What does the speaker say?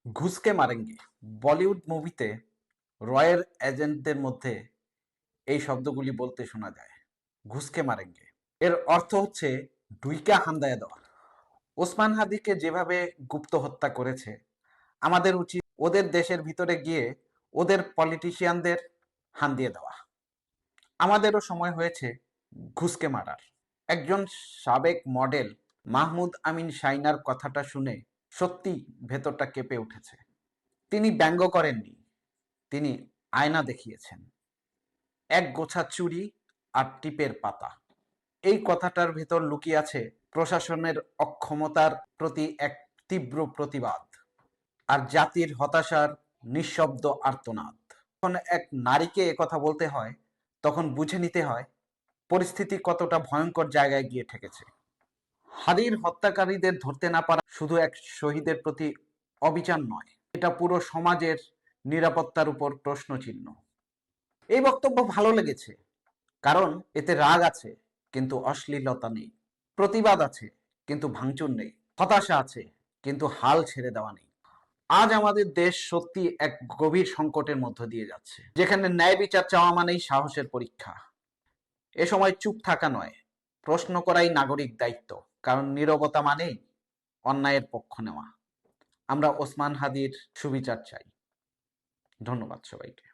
ঘুষকে মারেঙ্গে বলিউড মুভিতে রয়ের এজেন্টদের মধ্যে এই শব্দগুলি বলতে শোনা যায়। ঘুষকে মারেঙ্গে এর অর্থ হচ্ছে ডুইকা হান্দায় দেওয়া। ওসমান হাদিকে যেভাবে গুপ্ত হত্যা করেছে, আমাদের উচিত ওদের দেশের ভিতরে গিয়ে ওদের পলিটিশিয়ানদের হান দিয়ে দেওয়া। আমাদেরও সময় হয়েছে ঘুষকে মারার। একজন সাবেক মডেল মাহমুদ আমিন শাইনার কথাটা শুনে সত্যি ভেতরটা কেঁপে উঠেছে। তিনি ব্যঙ্গ করেননি, তিনি আয়না দেখিয়েছেন। এক গোছা চুড়ি আর টিপের পাতা, এই কথাটার ভেতর লুকিয়ে আছে প্রশাসনের অক্ষমতার প্রতি এক তীব্র প্রতিবাদ আর জাতির হতাশার নিঃশব্দ আর্তনাদ। যখন এক নারীকে একথা বলতে হয়, তখন বুঝে নিতে হয় পরিস্থিতি কতটা ভয়ঙ্কর জায়গায় গিয়ে ঠেকেছে। হাদির হত্যাকারীদের ধরতে না পারা শুধু এক শহীদের প্রতি অবিচার নয়, এটা পুরো সমাজের নিরাপত্তার উপর প্রশ্নচিহ্ন। এই বক্তব্য ভালো লেগেছে, কারণ এতে রাগ আছে কিন্তু অশ্লীলতা নেই, প্রতিবাদ আছে কিন্তু ভাঙচুর নেই, হতাশা আছে কিন্তু হাল ছেড়ে দেওয়া নেই। আজ আমাদের দেশ সত্যি এক গভীর সংকটের মধ্য দিয়ে যাচ্ছে, যেখানে ন্যায় বিচার চাওয়া মানেই সাহসের পরীক্ষা। এ সময় চুপ থাকা নয়, প্রশ্ন করাই নাগরিক দায়িত্ব, কারণ নীরবতা মানেই অন্যায়ের পক্ষ নেওয়া। আমরা ওসমান হাদির সুবিচার চাই। ধন্যবাদ সবাইকে।